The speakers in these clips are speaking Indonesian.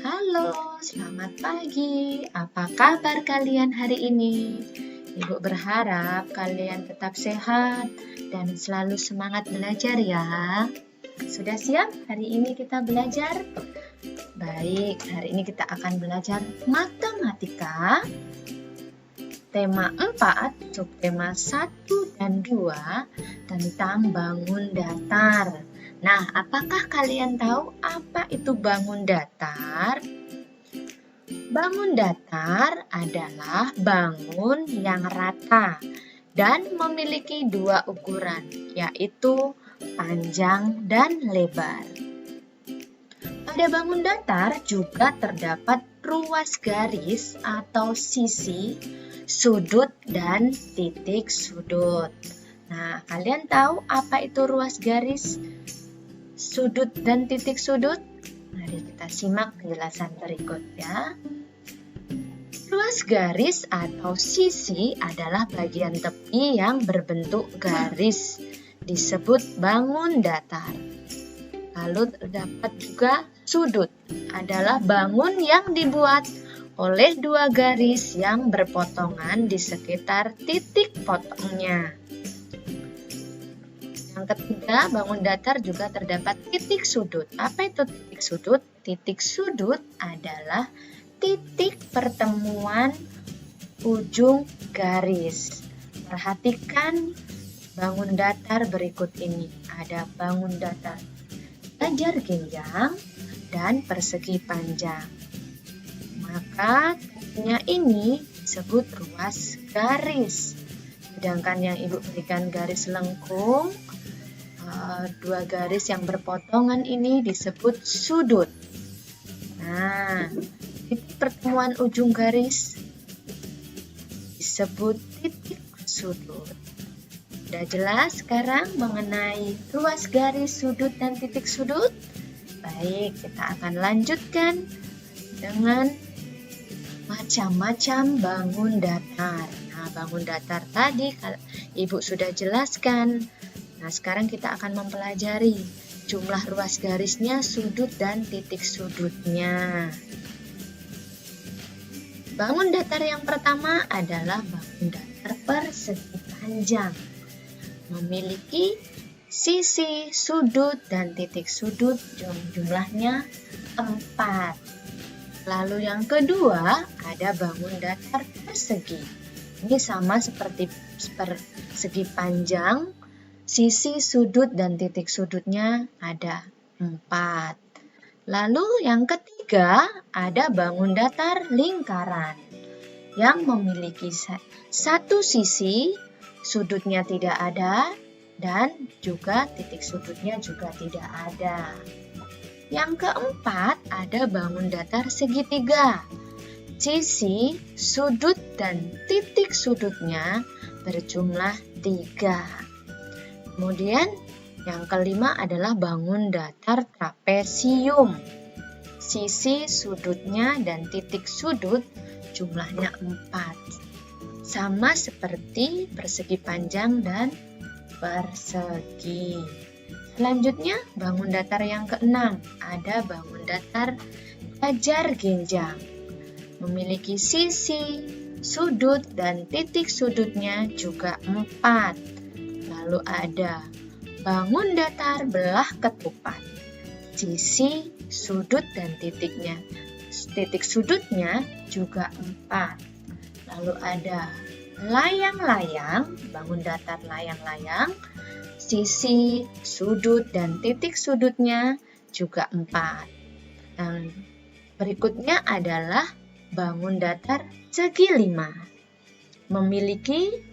Halo, selamat pagi. Apa kabar kalian hari ini? Ibu berharap kalian tetap sehat dan selalu semangat belajar ya. Sudah siap? Hari ini kita belajar? Baik, hari ini kita akan belajar matematika. Tema 4, subtema 1 dan 2 tentang bangun datar. Nah, apakah kalian tahu apa itu bangun datar? Bangun datar adalah bangun yang rata dan memiliki dua ukuran, yaitu panjang dan lebar. Pada bangun datar juga terdapat ruas garis atau sisi, sudut, dan titik sudut. Nah, kalian tahu apa itu ruas garis, sudut, dan titik sudut? Mari kita simak penjelasan berikut ya. Ruas garis atau sisi adalah bagian tepi yang berbentuk garis, disebut bangun datar. Lalu terdapat juga sudut, adalah bangun yang dibuat oleh dua garis yang berpotongan di sekitar titik potongnya. Yang ketiga, bangun datar juga terdapat titik sudut. Apa itu titik sudut? Titik sudut adalah titik pertemuan ujung garis. Perhatikan bangun datar berikut ini. Ada bangun datar gajar genjang dan persegi panjang. Maka titiknya ini disebut ruas garis. Sedangkan yang ibu berikan garis lengkung, dua garis yang berpotongan ini disebut sudut. Nah, titik pertemuan ujung garis disebut titik sudut. Sudah jelas sekarang mengenai ruas garis, sudut, dan titik sudut? Baik, kita akan lanjutkan dengan macam-macam bangun datar. Nah, bangun datar tadi ibu sudah jelaskan. Nah, sekarang kita akan mempelajari jumlah ruas garisnya, sudut, dan titik sudutnya. Bangun datar yang pertama adalah bangun datar persegi panjang. Memiliki sisi, sudut, dan titik sudut jumlahnya 4. Lalu yang kedua ada bangun datar persegi. Ini sama seperti persegi panjang. Sisi, sudut, dan titik sudutnya ada 4. Lalu yang ketiga ada bangun datar lingkaran yang memiliki satu sisi, sudutnya tidak ada, dan juga titik sudutnya juga tidak ada. Yang keempat ada bangun datar segitiga. Sisi, sudut, dan titik sudutnya berjumlah 3. Kemudian yang kelima adalah bangun datar trapesium. Sisi, sudutnya, dan titik sudut jumlahnya 4. Sama seperti persegi panjang dan persegi. Selanjutnya bangun datar yang keenam. Ada bangun datar gajar genjang. Memiliki sisi, sudut, dan titik sudutnya juga 4. Lalu ada bangun datar belah ketupat. Sisi, sudut, dan titik sudutnya juga 4. Lalu ada layang-layang, bangun datar layang-layang. Sisi, sudut, dan titik sudutnya juga 4. Dan berikutnya adalah bangun datar segi 5. Memiliki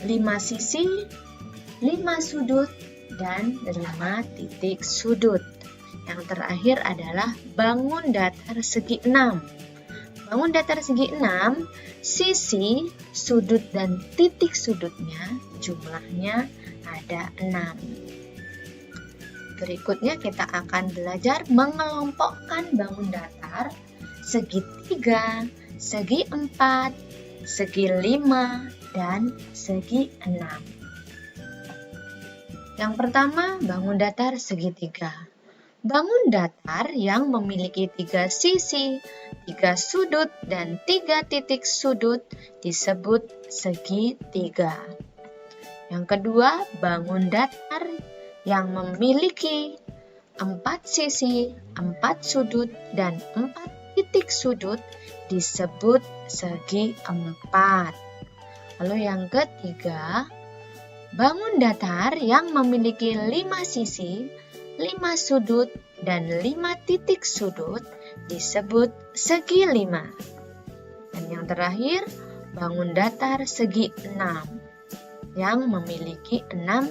5 sisi, 5 sudut, dan 5 titik sudut. Yang terakhir adalah bangun datar segi 6. Bangun datar segi 6, sisi, sudut, dan titik sudutnya jumlahnya ada 6. Berikutnya kita akan belajar mengelompokkan bangun datar segi 3, segi 4, segi 5, dan segi 6. Yang pertama, bangun datar segitiga. Bangun datar yang memiliki 3 sisi, 3 sudut, dan 3 titik sudut disebut segitiga. Yang kedua, bangun datar yang memiliki 4 sisi, 4 sudut, dan 4 titik sudut disebut segi empat. Lalu yang ketiga, bangun datar yang memiliki 5 sisi, 5 sudut, dan 5 titik sudut disebut segi lima. Dan yang terakhir, bangun datar segi 6 yang memiliki 6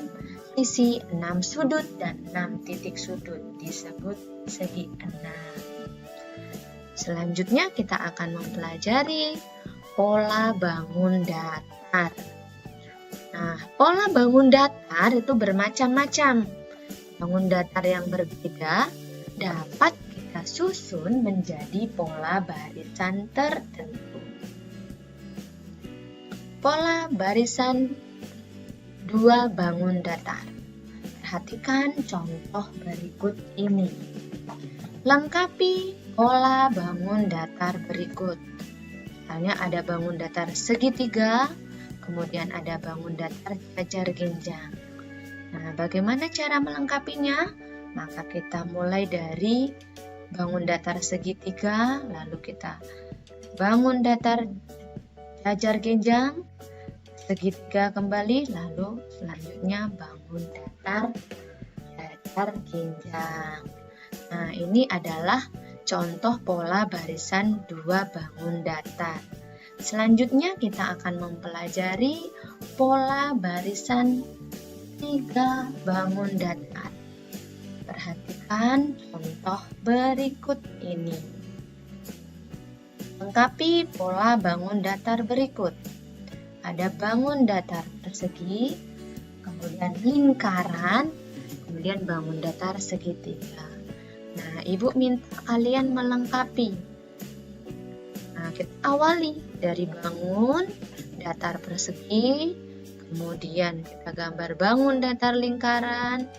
sisi, 6 sudut, dan 6 titik sudut disebut segi 6. Selanjutnya kita akan mempelajari pola bangun datar. Nah, pola bangun datar itu bermacam-macam. Bangun datar yang berbeda dapat kita susun menjadi pola barisan tertentu. Pola barisan 2 bangun datar. Perhatikan contoh berikut ini. Lengkapi pola bangun datar berikut. Misalnya ada bangun datar segitiga, kemudian ada bangun datar jajar genjang. Nah, bagaimana cara melengkapinya? Maka kita mulai dari bangun datar segitiga, lalu kita bangun datar jajar genjang, segitiga kembali, lalu selanjutnya bangun datar jajar genjang. Nah, ini adalah contoh pola barisan 2 bangun datar. Selanjutnya kita akan mempelajari pola barisan 3 bangun datar. Perhatikan contoh berikut ini. Lengkapi pola bangun datar berikut. Ada bangun datar persegi, kemudian lingkaran, kemudian bangun datar segitiga. Nah, Ibu minta kalian melengkapi. Nah, kita awali dari bangun datar persegi, kemudian kita gambar bangun datar lingkaran,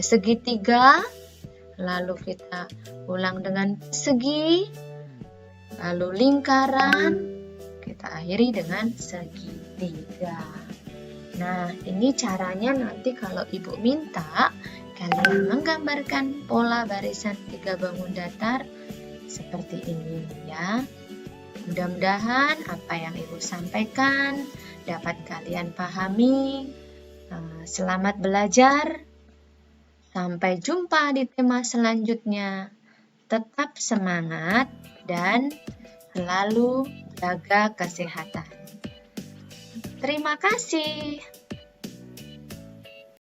segitiga, lalu kita ulang dengan segi, lalu lingkaran, kita akhiri dengan segitiga. Nah, ini caranya nanti kalau Ibu minta kalian menggambarkan pola barisan 3 bangun datar seperti ini ya. Mudah-mudahan apa yang Ibu sampaikan dapat kalian pahami. Selamat belajar. Sampai jumpa di tema selanjutnya. Tetap semangat dan selalu jaga kesehatan. Terima kasih.